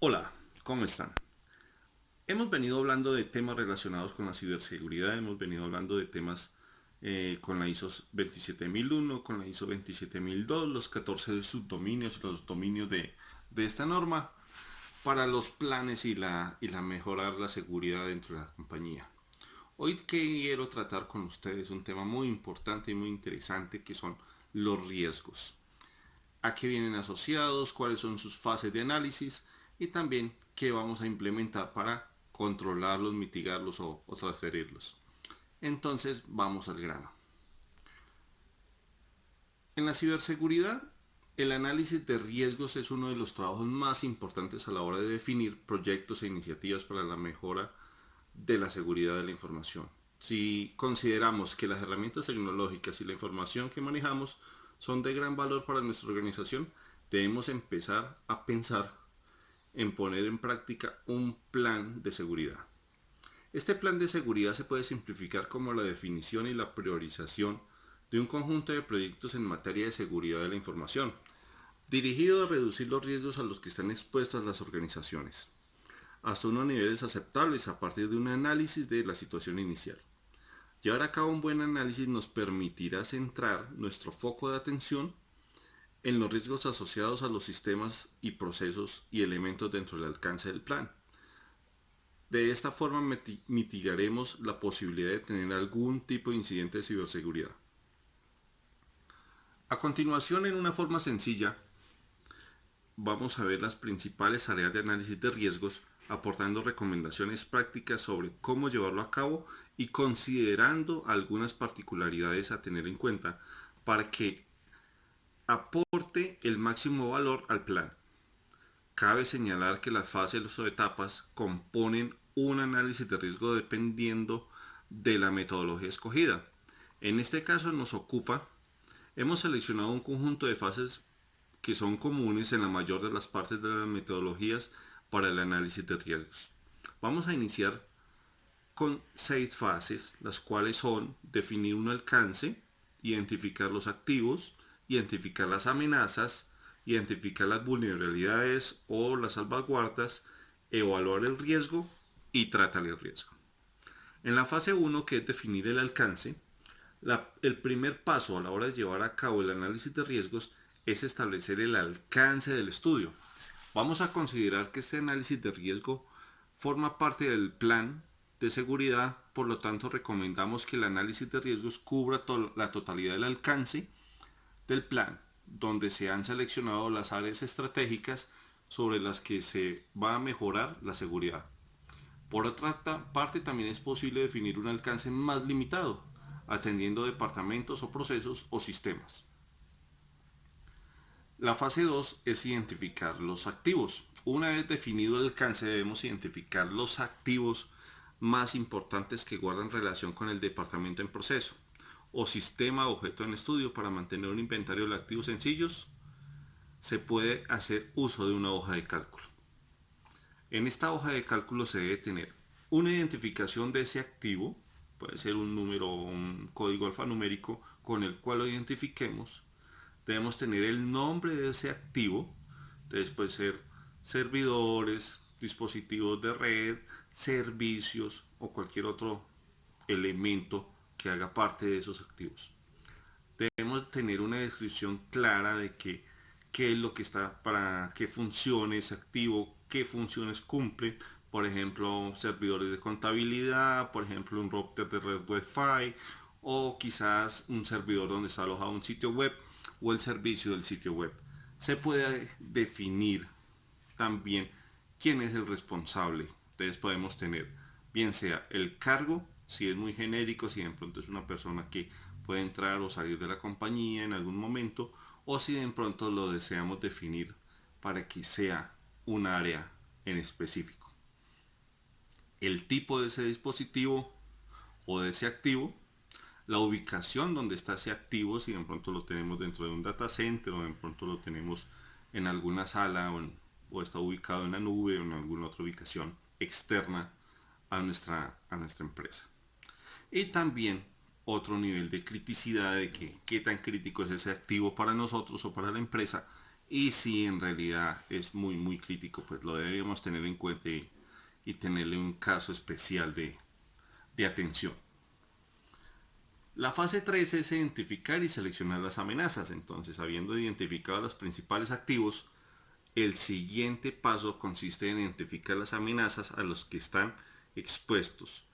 Hola, ¿cómo están? Hemos venido hablando de temas relacionados con la ciberseguridad, hemos venido hablando de temas con la ISO 27001, con la ISO 27002, los 14 subdominios, los dominios de esta norma para los planes y la mejorar la seguridad dentro de la compañía. Hoy quiero tratar con ustedes un tema muy importante y muy interesante que son los riesgos. A qué vienen asociados, cuáles son sus fases de análisis y también qué vamos a implementar para controlarlos, mitigarlos o transferirlos. Entonces vamos al grano. En la ciberseguridad, el análisis de riesgos es uno de los trabajos más importantes a la hora de definir proyectos e iniciativas para la mejora de la seguridad de la información. Si consideramos que las herramientas tecnológicas y la información que manejamos son de gran valor para nuestra organización, debemos empezar a pensar en poner en práctica un plan de seguridad. Este plan de seguridad se puede simplificar como la definición y la priorización de un conjunto de proyectos en materia de seguridad de la información, dirigido a reducir los riesgos a los que están expuestas las organizaciones, hasta unos niveles aceptables a partir de un análisis de la situación inicial. Llevar a cabo un buen análisis nos permitirá centrar nuestro foco de atención en los riesgos asociados a los sistemas y procesos y elementos dentro del alcance del plan. De esta forma mitigaremos la posibilidad de tener algún tipo de incidente de ciberseguridad. A continuación, en una forma sencilla, vamos a ver las principales áreas de análisis de riesgos, aportando recomendaciones prácticas sobre cómo llevarlo a cabo y considerando algunas particularidades a tener en cuenta para que aporte el máximo valor al plan. Cabe señalar que las fases o etapas componen un análisis de riesgo dependiendo de la metodología escogida. En este caso hemos seleccionado un conjunto de fases que son comunes en la mayor de las partes de las metodologías para el análisis de riesgos. Vamos a iniciar con 6 fases, las cuales son definir un alcance, identificar los activos, identificar las amenazas, identificar las vulnerabilidades o las salvaguardas, evaluar el riesgo y tratar el riesgo. En la fase 1, que es definir el alcance, el primer paso a la hora de llevar a cabo el análisis de riesgos es establecer el alcance del estudio. Vamos a considerar que este análisis de riesgo forma parte del plan de seguridad, por lo tanto recomendamos que el análisis de riesgos cubra la totalidad del alcance del plan, donde se han seleccionado las áreas estratégicas sobre las que se va a mejorar la seguridad. Por otra parte, también es posible definir un alcance más limitado, atendiendo departamentos o procesos o sistemas. La fase 2 es identificar los activos. Una vez definido el alcance, debemos identificar los activos más importantes que guardan relación con el departamento en proceso o sistema objeto en estudio. Para mantener un inventario de activos sencillos, se puede hacer uso de una hoja de cálculo. En esta hoja de cálculo se debe tener una identificación de ese activo, puede ser un número o un código alfanumérico con el cual lo identifiquemos. Debemos tener el nombre de ese activo, entonces puede ser servidores, dispositivos de red, servicios o cualquier otro elemento que haga parte de esos activos. Debemos tener una descripción clara de qué es lo que está, para qué funciones activo, qué funciones cumplen, por ejemplo servidores de contabilidad, por ejemplo un router de red Wi-Fi o quizás un servidor donde está alojado un sitio web o el servicio del sitio web. Se puede definir también quién es el responsable. Entonces podemos tener bien sea el cargo, si es muy genérico, si de pronto es una persona que puede entrar o salir de la compañía en algún momento, o si de pronto lo deseamos definir para que sea un área en específico. El tipo de ese dispositivo o de ese activo, la ubicación donde está ese activo, si de pronto lo tenemos dentro de un data center o de pronto lo tenemos en alguna sala o está ubicado en la nube o en alguna otra ubicación externa a nuestra empresa. Y también otro nivel de criticidad de qué tan crítico es ese activo para nosotros o para la empresa y si en realidad es muy crítico, pues lo debemos tener en cuenta y tenerle un caso especial de atención. La fase 3 es identificar y seleccionar las amenazas. Entonces, habiendo identificado los principales activos, el siguiente paso consiste en identificar las amenazas a los que están expuestos.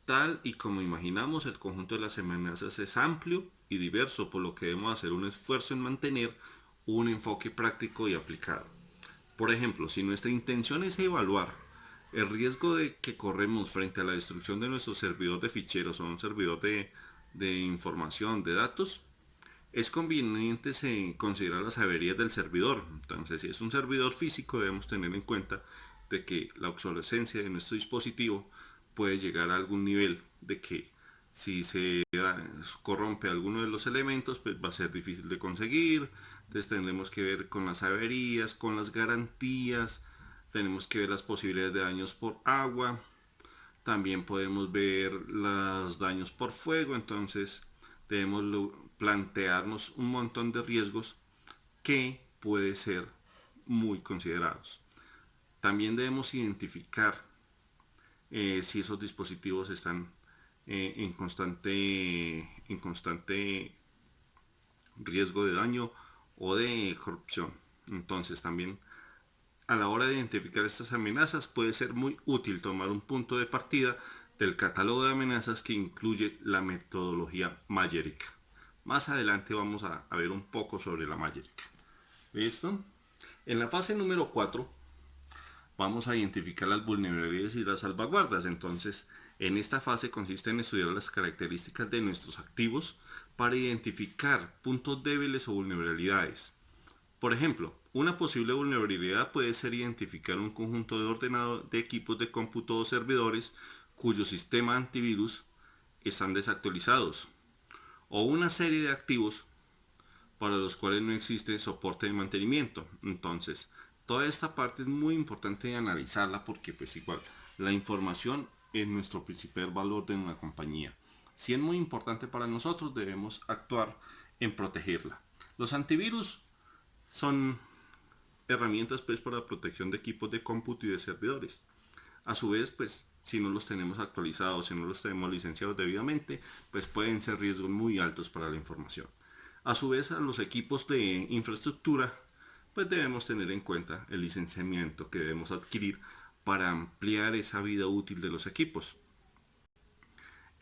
Tal y como imaginamos, el conjunto de las amenazas es amplio y diverso, por lo que debemos hacer un esfuerzo en mantener un enfoque práctico y aplicado. Por ejemplo, si nuestra intención es evaluar el riesgo de que corremos frente a la destrucción de nuestro servidor de ficheros o un servidor de información, de datos, es conveniente considerar las averías del servidor. Entonces, si es un servidor físico, debemos tener en cuenta de que la obsolescencia de nuestro dispositivo puede llegar a algún nivel de que si se corrompe alguno de los elementos, pues va a ser difícil de conseguir. Entonces tendremos que ver con las averías, con las garantías, tenemos que ver las posibilidades de daños por agua, también podemos ver los daños por fuego. Entonces debemos plantearnos un montón de riesgos que pueden ser muy considerados. También debemos identificar si esos dispositivos están en constante riesgo de daño o de corrupción. Entonces también a la hora de identificar estas amenazas puede ser muy útil tomar un punto de partida del catálogo de amenazas que incluye la metodología Majerick. Más adelante vamos a ver un poco sobre la Majerick. ¿Listo? En la fase número 4 vamos a identificar las vulnerabilidades y las salvaguardas. Entonces, en esta fase consiste en estudiar las características de nuestros activos para identificar puntos débiles o vulnerabilidades. Por ejemplo, una posible vulnerabilidad puede ser identificar un conjunto de equipos de cómputo o servidores cuyo sistema antivirus están desactualizados, o una serie de activos para los cuales no existe soporte de mantenimiento. Entonces, toda esta parte es muy importante analizarla porque pues igual la información es nuestro principal valor de una compañía. Si es muy importante para nosotros, debemos actuar en protegerla. Los antivirus son herramientas pues para la protección de equipos de cómputo y de servidores. A su vez, pues si no los tenemos actualizados, si no los tenemos licenciados debidamente, pues pueden ser riesgos muy altos para la información. A su vez, a los equipos de infraestructura, pues debemos tener en cuenta el licenciamiento que debemos adquirir para ampliar esa vida útil de los equipos.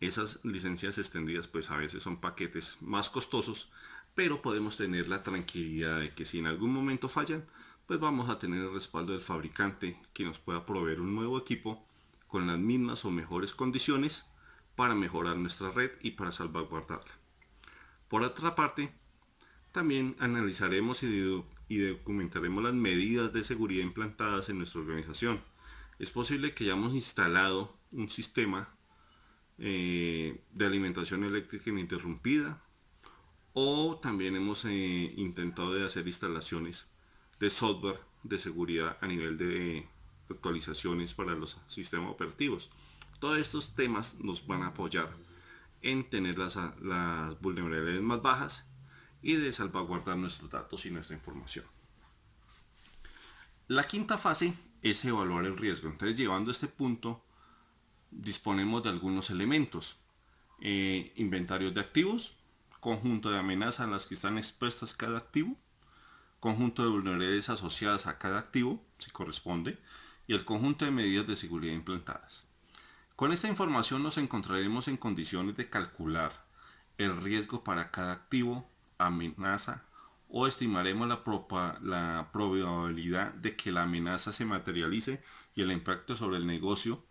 Esas licencias extendidas pues a veces son paquetes más costosos, pero podemos tener la tranquilidad de que si en algún momento fallan, pues vamos a tener el respaldo del fabricante que nos pueda proveer un nuevo equipo con las mismas o mejores condiciones para mejorar nuestra red y para salvaguardarla. Por otra parte, también analizaremos y documentaremos las medidas de seguridad implantadas en nuestra organización. Es posible que hayamos instalado un sistema de alimentación eléctrica ininterrumpida, o también hemos intentado de hacer instalaciones de software de seguridad a nivel de actualizaciones para los sistemas operativos. Todos estos temas nos van a apoyar en tener las vulnerabilidades más bajas y de salvaguardar nuestros datos y nuestra información. La quinta fase es evaluar el riesgo. Entonces, llevando a este punto, disponemos de algunos elementos: inventarios de activos, conjunto de amenazas a las que están expuestas cada activo, conjunto de vulnerabilidades asociadas a cada activo, si corresponde, y el conjunto de medidas de seguridad implantadas. Con esta información nos encontraremos en condiciones de calcular el riesgo para cada activo, amenaza, o estimaremos la probabilidad de que la amenaza se materialice y el impacto sobre el negocio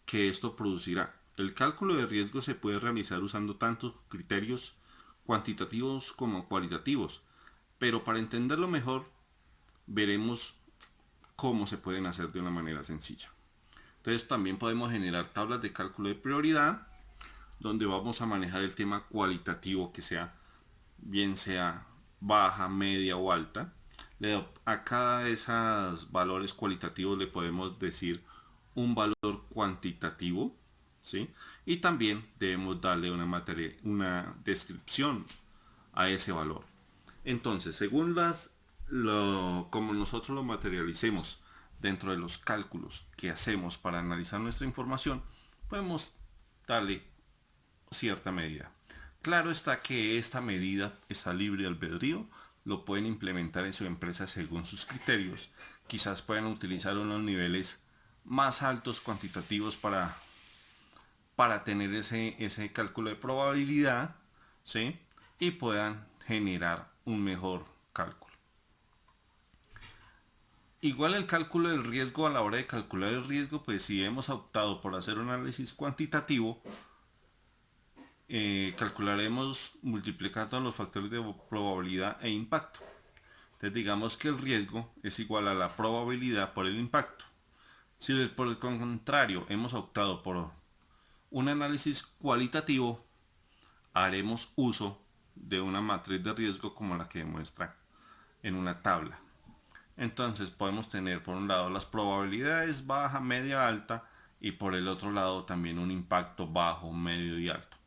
que esto producirá. El cálculo de riesgo se puede realizar usando tantos criterios cuantitativos como cualitativos, pero para entenderlo mejor veremos cómo se pueden hacer de una manera sencilla. Entonces también podemos generar tablas de cálculo de prioridad donde vamos a manejar el tema cualitativo, que sea bien sea baja, media o alta. A cada de esos valores cualitativos le podemos decir un valor cuantitativo, ¿sí? Y también debemos darle una descripción a ese valor. Entonces, según como nosotros lo materialicemos dentro de los cálculos que hacemos para analizar nuestra información, podemos darle cierta medida. Claro está que esta medida está libre de albedrío, lo pueden implementar en su empresa según sus criterios. Quizás puedan utilizar unos niveles más altos cuantitativos para tener ese cálculo de probabilidad, ¿sí? Y puedan generar un mejor cálculo. Igual el cálculo del riesgo, a la hora de calcular el riesgo, pues si hemos optado por hacer un análisis cuantitativo, calcularemos multiplicando los factores de probabilidad e impacto. Entonces digamos que el riesgo es igual a la probabilidad por el impacto. Si por el contrario hemos optado por un análisis cualitativo, haremos uso de una matriz de riesgo como la que muestra en una tabla. Entonces podemos tener por un lado las probabilidades baja, media, alta, y por el otro lado también un impacto bajo, medio y alto.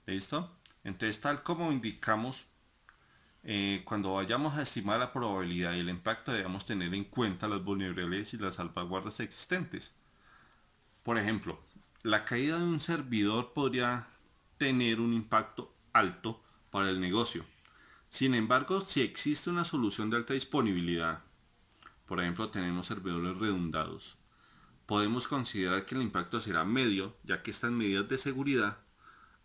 ¿Listo? Entonces, tal como indicamos, cuando vayamos a estimar la probabilidad y el impacto, debemos tener en cuenta las vulnerabilidades y las salvaguardas existentes. Por ejemplo, la caída de un servidor podría tener un impacto alto para el negocio. Sin embargo, si existe una solución de alta disponibilidad, por ejemplo, tenemos servidores redundados, podemos considerar que el impacto será medio, ya que estas medidas de seguridad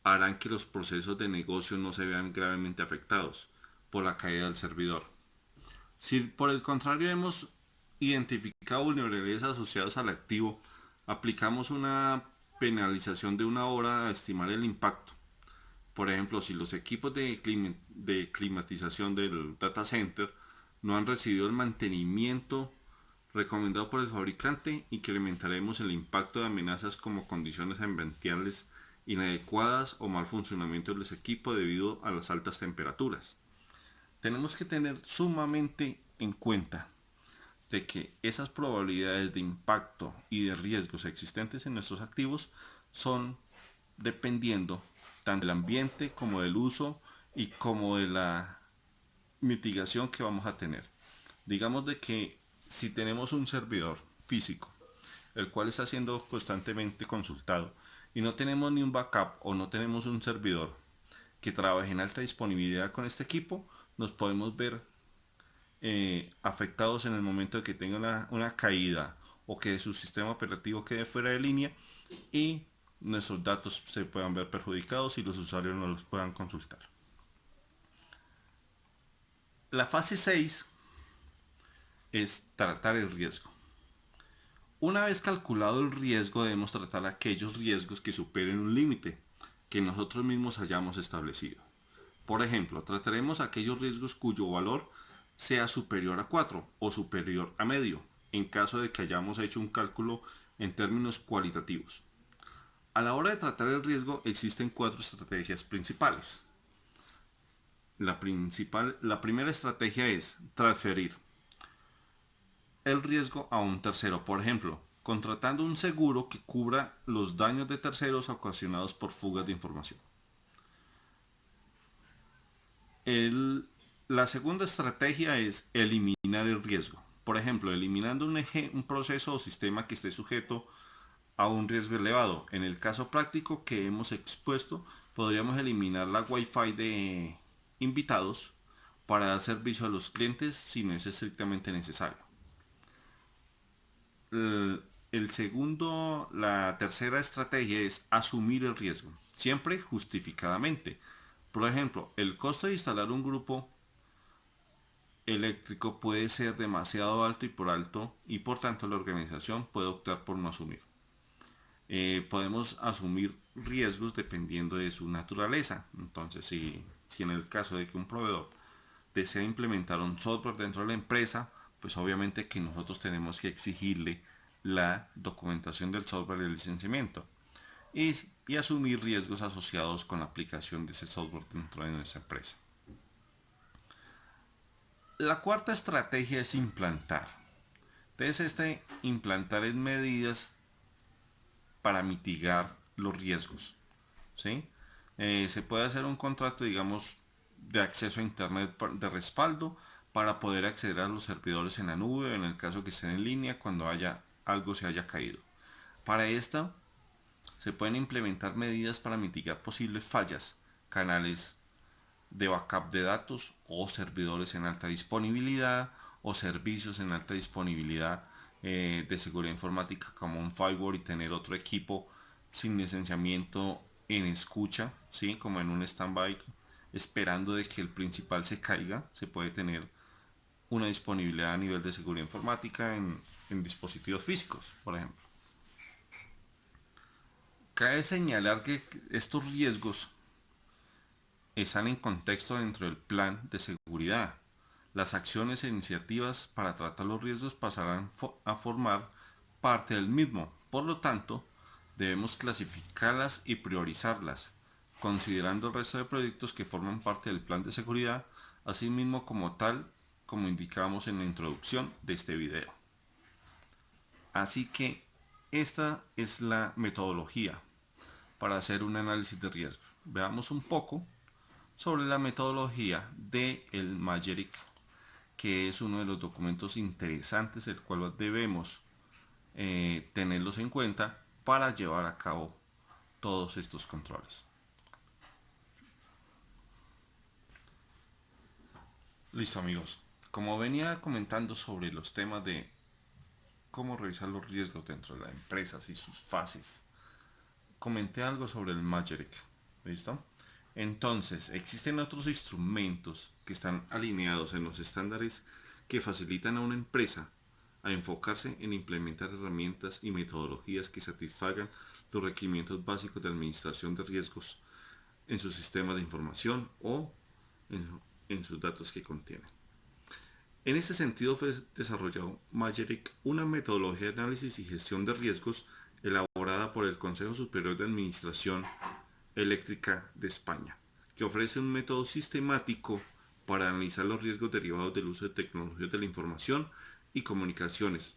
harán que los procesos de negocio no se vean gravemente afectados por la caída del servidor. Si por el contrario hemos identificado vulnerabilidades asociadas al activo, aplicamos una penalización de una hora a estimar el impacto. Por ejemplo, si los equipos de climatización del data center no han recibido el mantenimiento recomendado por el fabricante, incrementaremos el impacto de amenazas como condiciones ambientales inadecuadas o mal funcionamiento de los equipos debido a las altas temperaturas. Tenemos que tener sumamente en cuenta de que esas probabilidades de impacto y de riesgos existentes en nuestros activos son dependiendo tanto del ambiente como del uso y como de la mitigación que vamos a tener. Digamos de que si tenemos un servidor físico, el cual está siendo constantemente consultado, y no tenemos ni un backup o no tenemos un servidor que trabaje en alta disponibilidad con este equipo, nos podemos ver afectados en el momento de que tenga una caída o que su sistema operativo quede fuera de línea y nuestros datos se puedan ver perjudicados y los usuarios no los puedan consultar. La fase 6 es tratar el riesgo. Una vez calculado el riesgo, debemos tratar aquellos riesgos que superen un límite que nosotros mismos hayamos establecido. Por ejemplo, trataremos aquellos riesgos cuyo valor sea superior a 4 o superior a medio, en caso de que hayamos hecho un cálculo en términos cualitativos. A la hora de tratar el riesgo existen 4 estrategias principales. La primera estrategia es transferir el riesgo a un tercero, por ejemplo, contratando un seguro que cubra los daños de terceros ocasionados por fugas de información. La segunda estrategia es eliminar el riesgo. Por ejemplo, eliminando un proceso o sistema que esté sujeto a un riesgo elevado. En el caso práctico que hemos expuesto, podríamos eliminar la Wi-Fi de invitados para dar servicio a los clientes si no es estrictamente necesario. La tercera estrategia es asumir el riesgo, siempre justificadamente. Por ejemplo, el costo de instalar un grupo eléctrico puede ser demasiado alto y por tanto la organización puede optar por no asumir. Podemos asumir riesgos dependiendo de su naturaleza. Entonces, si en el caso de que un proveedor desea implementar un software dentro de la empresa, pues obviamente que nosotros tenemos que exigirle la documentación del software y el licenciamiento y asumir riesgos asociados con la aplicación de ese software dentro de nuestra empresa. La cuarta estrategia es implantar. Entonces, implantar es medidas para mitigar los riesgos, ¿sí? Se puede hacer un contrato, digamos, de acceso a internet de respaldo para poder acceder a los servidores en la nube en el caso que estén en línea cuando algo se haya caído. Para esta se pueden implementar medidas para mitigar posibles fallas, canales de backup de datos o servidores en alta disponibilidad o servicios en alta disponibilidad de seguridad informática como un firewall y tener otro equipo sin licenciamiento en escucha, ¿sí? Como en un standby esperando de que el principal se caiga. Se puede tener una disponibilidad a nivel de seguridad informática en dispositivos físicos, por ejemplo. Cabe señalar que estos riesgos están en contexto dentro del plan de seguridad. Las acciones e iniciativas para tratar los riesgos pasarán a formar parte del mismo. Por lo tanto, debemos clasificarlas y priorizarlas, considerando el resto de proyectos que forman parte del plan de seguridad, así mismo como tal, como indicamos en la introducción de este video. Así que esta es la metodología para hacer un análisis de riesgo. Veamos un poco sobre la metodología del Mageric, que es uno de los documentos interesantes el cual debemos tenerlos en cuenta para llevar a cabo todos estos controles. Listo, amigos, como venía comentando sobre los temas de cómo revisar los riesgos dentro de las empresas y sus fases, comenté algo sobre el Mageric. ¿Listo? Entonces, existen otros instrumentos que están alineados en los estándares que facilitan a una empresa a enfocarse en implementar herramientas y metodologías que satisfagan los requerimientos básicos de administración de riesgos en sus sistemas de información o en sus datos que contienen. En este sentido fue desarrollado Mageric, una metodología de análisis y gestión de riesgos elaborada por el Consejo Superior de Administración Eléctrica de España, que ofrece un método sistemático para analizar los riesgos derivados del uso de tecnologías de la información y comunicaciones,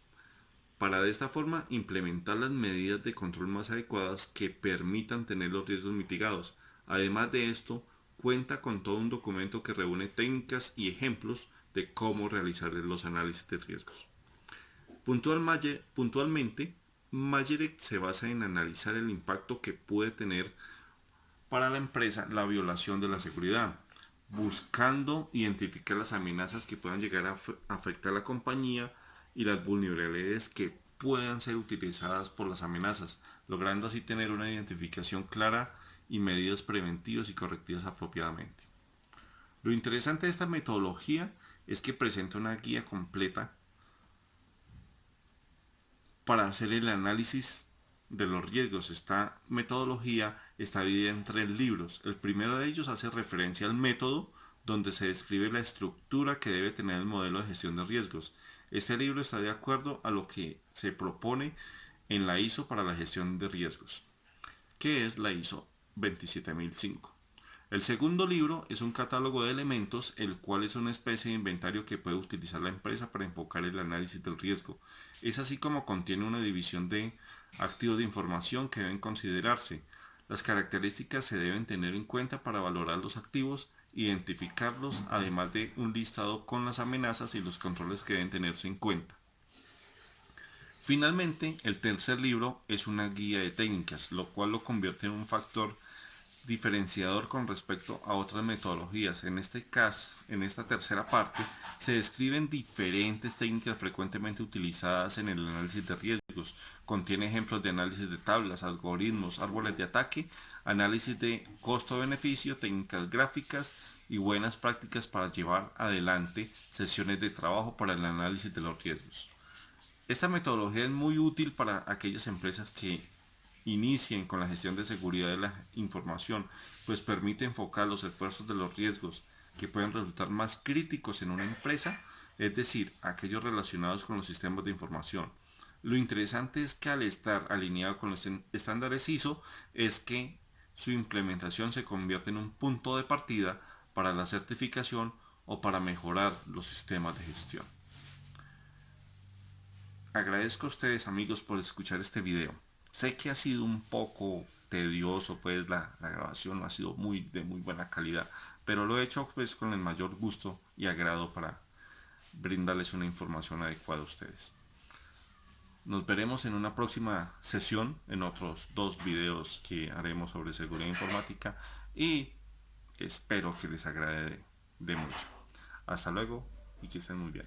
para de esta forma implementar las medidas de control más adecuadas que permitan tener los riesgos mitigados. Además de esto, cuenta con todo un documento que reúne técnicas y ejemplos de cómo realizar los análisis de riesgos. Puntualmente, Mageric se basa en analizar el impacto que puede tener para la empresa la violación de la seguridad, buscando identificar las amenazas que puedan llegar a afectar a la compañía y las vulnerabilidades que puedan ser utilizadas por las amenazas, logrando así tener una identificación clara y medidas preventivas y correctivas apropiadamente. Lo interesante de esta metodología es que presenta una guía completa para hacer el análisis de los riesgos. Esta metodología está dividida en 3 libros. El primero de ellos hace referencia al método, donde se describe la estructura que debe tener el modelo de gestión de riesgos. Este libro está de acuerdo a lo que se propone en la ISO para la gestión de riesgos, que es la ISO 27005. El segundo libro es un catálogo de elementos, el cual es una especie de inventario que puede utilizar la empresa para enfocar el análisis del riesgo. Es así como contiene una división de activos de información que deben considerarse. Las características se deben tener en cuenta para valorar los activos, identificarlos, además de un listado con las amenazas y los controles que deben tenerse en cuenta. Finalmente, el tercer libro es una guía de técnicas, lo cual lo convierte en un factor diferenciador con respecto a otras metodologías. En este caso, en esta tercera parte, se describen diferentes técnicas frecuentemente utilizadas en el análisis de riesgos. Contiene ejemplos de análisis de tablas, algoritmos, árboles de ataque, análisis de costo-beneficio, técnicas gráficas y buenas prácticas para llevar adelante sesiones de trabajo para el análisis de los riesgos. Esta metodología es muy útil para aquellas empresas que inicien con la gestión de seguridad de la información, pues permite enfocar los esfuerzos de los riesgos que pueden resultar más críticos en una empresa, es decir, aquellos relacionados con los sistemas de información. Lo interesante es que al estar alineado con los estándares ISO, es que su implementación se convierte en un punto de partida para la certificación o para mejorar los sistemas de gestión. Agradezco a ustedes, amigos, por escuchar este video. Sé que ha sido un poco tedioso, pues la grabación no ha sido de muy buena calidad, pero lo he hecho pues con el mayor gusto y agrado para brindarles una información adecuada a ustedes. Nos veremos en una próxima sesión, en otros 2 videos que haremos sobre seguridad informática, y espero que les agrade de mucho. Hasta luego y que estén muy bien.